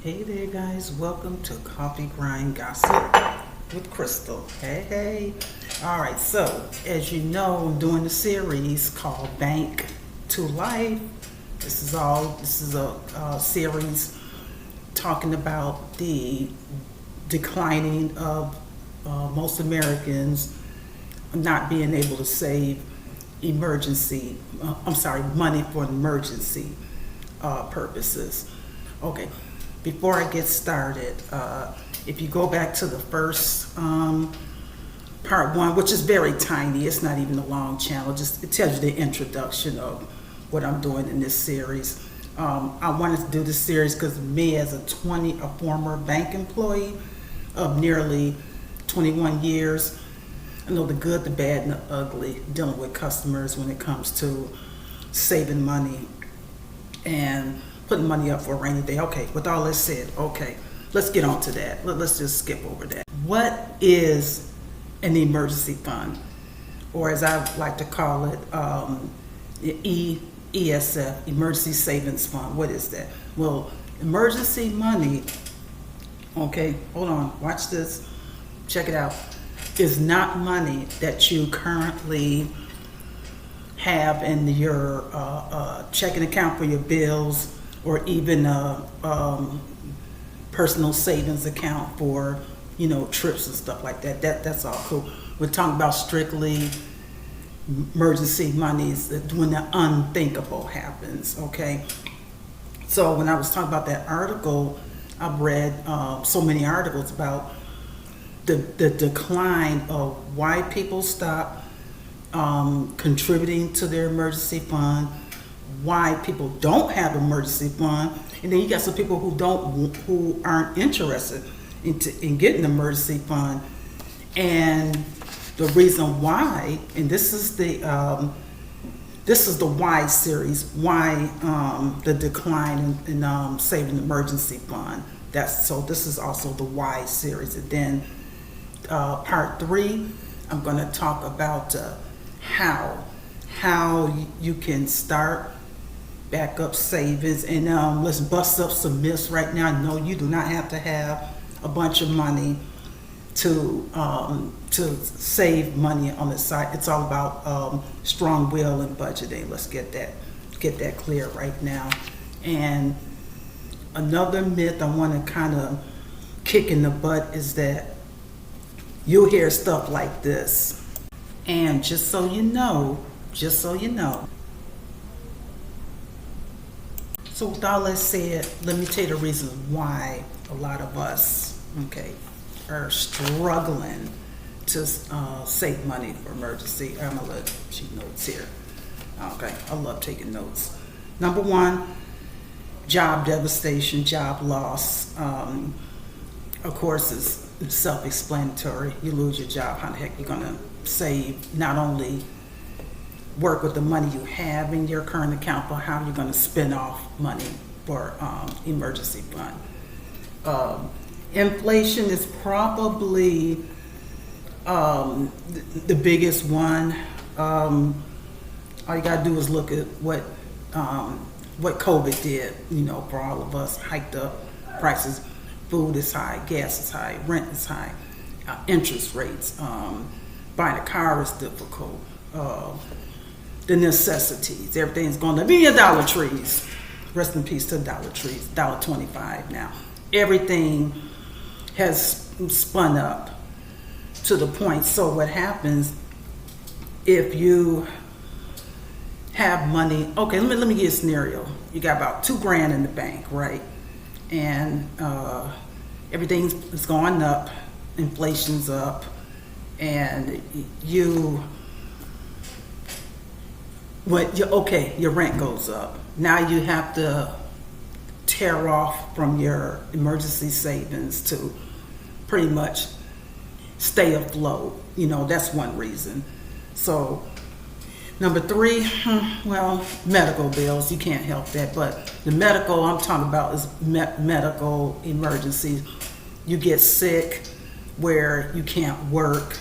Hey there guys, welcome to Coffee Grind Gossip with Crystal. Hey. All right, so as you know, I'm doing a series called Bank to Life. This is a series talking about the declining of most Americans not being able to save money for emergency purposes. Okay, before I get started, if you go back to the first part one, which is very tiny, it's not even a long channel, just it tells you the introduction of what I'm doing in this series. I wanted to do this series because me as a former bank employee of nearly 21 years, I know the good, the bad, and the ugly dealing with customers when it comes to saving money and putting money up for a rainy day. Okay, with all this said, okay, let's get on to that. Let's just skip over that. What is an emergency fund? Or as I like to call it, ESF, Emergency Savings Fund. What is that? Well, emergency money, okay, hold on, watch this, check it out, is not money that you currently have in your checking account for your bills, or even a personal savings account for, trips and stuff like that. That's all cool. We're talking about strictly emergency monies when the unthinkable happens, okay? So when I was talking about that article, I've read so many articles about the decline of why people stop contributing to their emergency fund, why people don't have emergency fund, and then you got some people who aren't interested in getting an emergency fund, and the reason why. And this is the why series, why the decline in saving the emergency fund. This is also the why series, and then part 3, I'm going to talk about how you can start backup savings, and let's bust up some myths right now. No, you do not have to have a bunch of money to save money on the side. It's all about strong will and budgeting. Let's get that clear right now. And another myth I want to kind of kick in the butt is that you'll hear stuff like this. And just so you know, so with all that said, let me tell you the reason why a lot of us, okay, are struggling to save money for emergency. I'm gonna let sheet notes here. Okay, I love taking notes. Number 1, job devastation, job loss. Of course, it's self-explanatory. You lose your job, how the heck are you gonna save? Not only work with the money you have in your current account, but how you're going to spend off money for emergency fund. Inflation is probably the biggest one. All you got to do is look at what COVID did, for all of us. Hiked up prices. Food is high, gas is high, rent is high, interest rates. Buying a car is difficult. The necessities, everything's going to be a Dollar Trees. Rest in peace to Dollar Trees, $1.25 now. Everything has spun up to the point. So what happens if you have money? Okay, let me give you a scenario. You got about $2,000 in the bank, right? And everything is going up, inflation's up, and your rent goes up. Now you have to tear off from your emergency savings to pretty much stay afloat. That's one reason. So number 3, medical bills. You can't help that, but the medical I'm talking about is medical emergencies. You get sick where you can't work,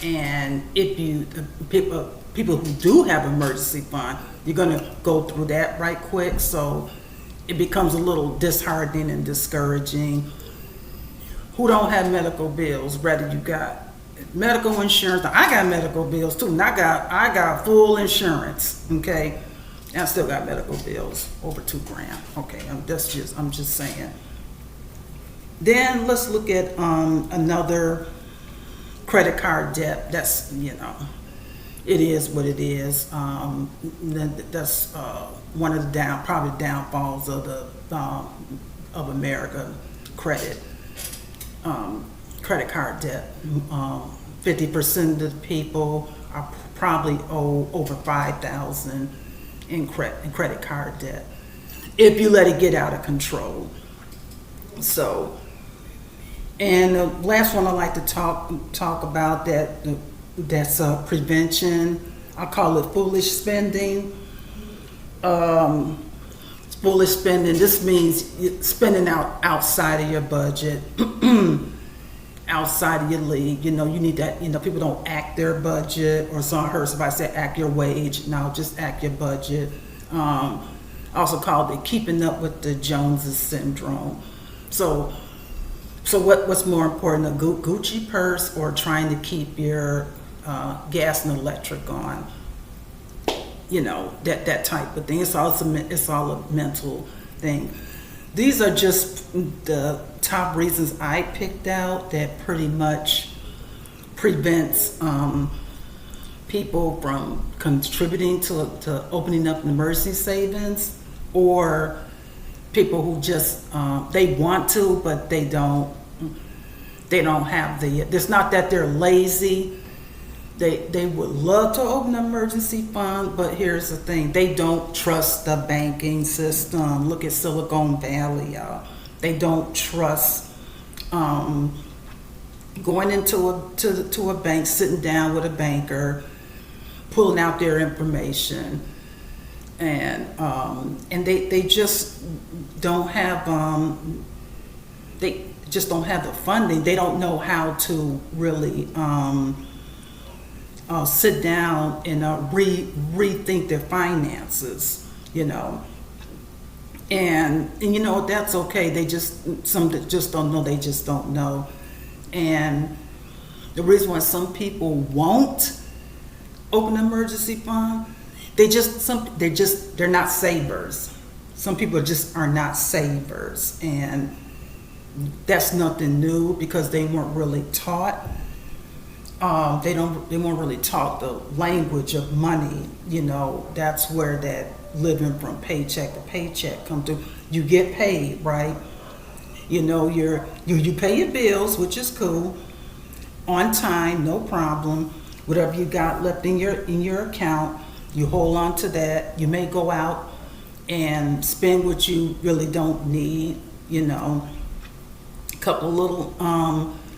and if people who do have emergency fund, you're going to go through that right quick. So it becomes a little disheartening and discouraging. Who don't have medical bills? Rather, you got medical insurance. Now, I got medical bills too, and I got full insurance. Okay, and I still got medical bills over $2,000. Okay, I'm just saying. Then let's look at another credit card debt. That's, it is what it is. That's one of the probably downfalls of the of America credit card debt. 50% of the people are probably owe over $5,000 in credit card debt if you let it get out of control. So, and the last one I like to talk about that's prevention. I call it foolish spending. Foolish spending. This means spending outside of your budget, outside of your league. You need that. People don't act their budget, or so I heard somebody say act your wage. No, just act your budget. Also called it keeping up with the Joneses syndrome. So what's more important, a Gucci purse or trying to keep your gas and electric on? That type of thing. It's all a mental thing. These are just the top reasons I picked out that pretty much prevents people from contributing to opening up an emergency savings, or people who just they want to but they don't have it's not that they're lazy. They would love to open an emergency fund, but here's the thing: they don't trust the banking system. Look at Silicon Valley, y'all. They don't trust going into a bank, sitting down with a banker, pulling out their information, and they just don't have they just don't have the funding. They don't know how to really sit down and rethink their finances, and that's okay. Some that just don't know. They just don't know, and the reason why some people won't open an emergency fund, they're not savers. Some people are not savers, and that's nothing new because they weren't really taught. They weren't really taught the language of money. That's where that living from paycheck to paycheck come through. You get paid, right? You pay your bills, which is cool, on time, no problem. Whatever you got left in your account, you hold on to that. You may go out and spend what you really don't need. A couple little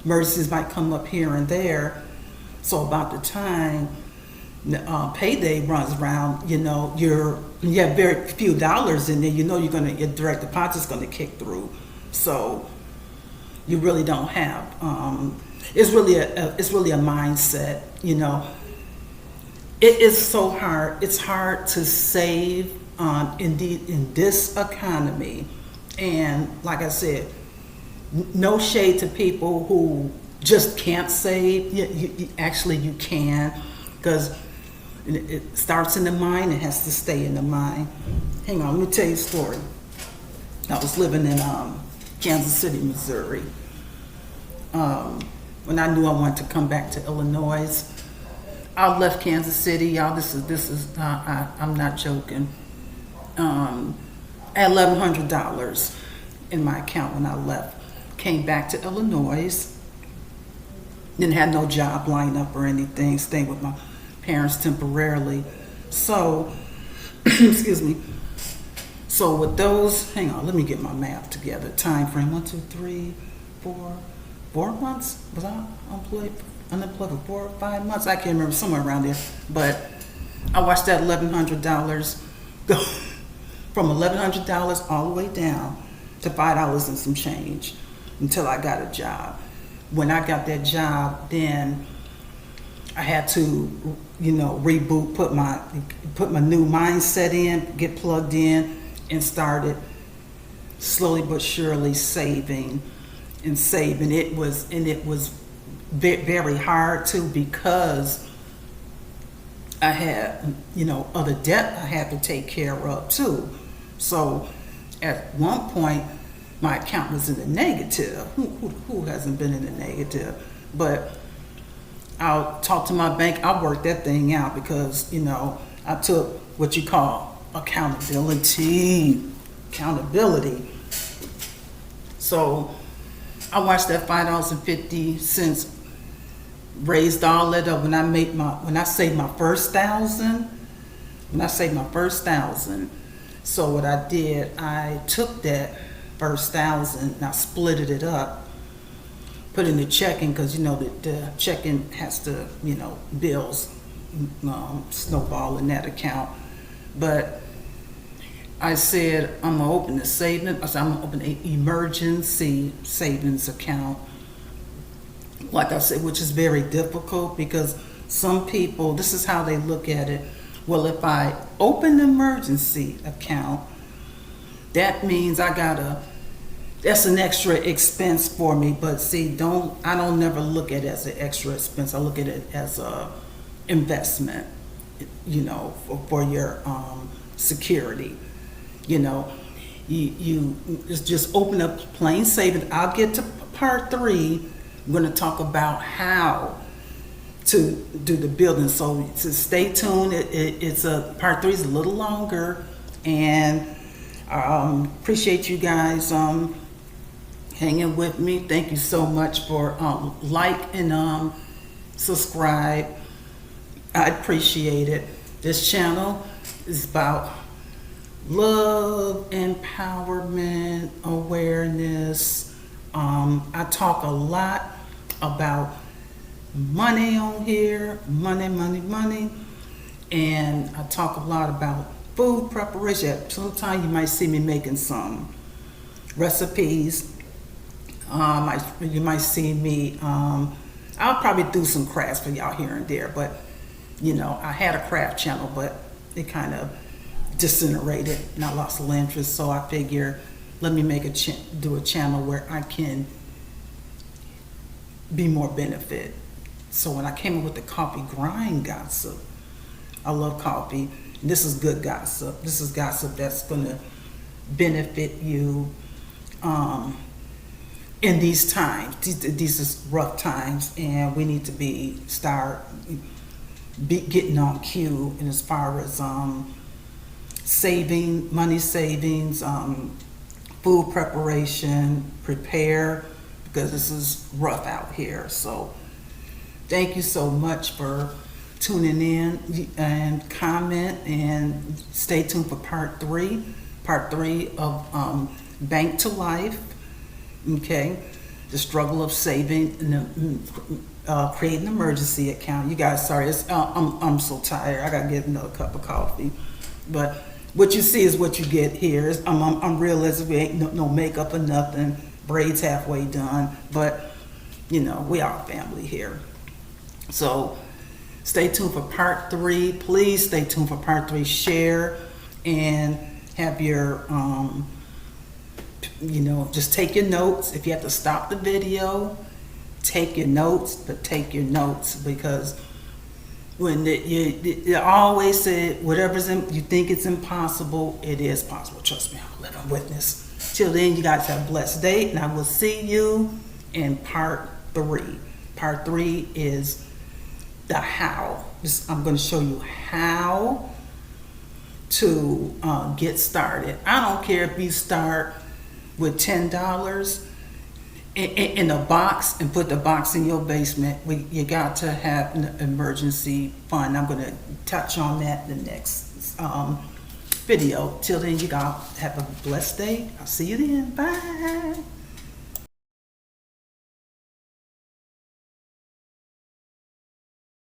emergencies might come up here and there. So about the time payday runs around, you have very few dollars in there. Your direct deposit's gonna kick through. So you really don't have. It's really a mindset. It is so hard. It's hard to save in this economy, and like I said, no shade to people who just can't save. You can, because it starts in the mind. It has to stay in the mind. Hang on, let me tell you a story. I was living in Kansas City, Missouri. When I knew I wanted to come back to Illinois, I left Kansas City, y'all. This is I'm not joking. I had $1,100 in my account when I left. Came back to Illinois. Didn't have no job lined up or anything. Stayed with my parents temporarily. So, excuse me. So with those, hang on, let me get my math together. Time frame: 1, 2, 3, 4 months. Was I unemployed for 4 or 5 months? I can't remember, somewhere around there. But I watched that $1,100 go from $1,100 all the way down to $5 and some change until I got a job. When I got that job, then I had to, reboot, put my new mindset in, get plugged in, and started slowly but surely saving and saving. It was very hard too, because I had, other debt I had to take care of too. So at one point, my account was in the negative. Who hasn't been in the negative? But I'll talk to my bank. I'll work that thing out, because, I took what you call accountability. So I watched that $5.50 raised all that up. When I saved my first $1,000. So what I did, I took that first $1,000 and I split it up, put in the checking, because the checking has to, bills snowball in that account. But I said, I'm gonna open a savings. I said, I'm gonna open an emergency savings account. Like I said, which is very difficult, because some people, this is how they look at it. Well, if I open an emergency account, that means that's an extra expense for me. But see, I don't never look at it as an extra expense. I look at it as a investment, for your security. You just open up plain savings. I'll get to part 3. I'm going to talk about how to do the building. So stay tuned. It's part 3 is a little longer, and appreciate you guys hanging with me. Thank you so much for like and subscribe. I appreciate it. This channel is about love, empowerment, awareness. I talk a lot about money on here, money, and I talk a lot about food preparation. Sometimes you might see me making some recipes. You might see me, I'll probably do some crafts for y'all here and there, but I had a craft channel, but it kind of disintegrated and I lost a little interest. So I figure, let me do a channel where I can be more benefit. So when I came up with the coffee grind gossip, I love coffee. This is good gossip. This is gossip that's going to benefit you in these times. These is rough times, and we need to be getting on cue. And as far as money savings, food preparation, prepare, because this is rough out here. So thank you so much for tuning in, and comment, and stay tuned for part 3 of Bank to Life. Okay, the struggle of saving and creating an emergency account. You guys, sorry, I'm so tired. I gotta get another cup of coffee. But what you see is what you get here. I'm realistic. We ain't no makeup or nothing. Braids halfway done, but we are family here. So stay tuned for part 3. Please stay tuned for part 3. Share and have your just take your notes. If you have to stop the video, take your notes, because when you always say whatever's you think it's impossible, it is possible. Trust me, I'm a living witness. Till then, you guys have a blessed day, and I will see you in part 3. Part 3 is the how. I'm going to show you how to get started. I don't care if you start with $10 in a box and put the box in your basement. You got to have an emergency fund. I'm going to touch on that in the next video. Till then, you guys have a blessed day. I'll see you then. Bye.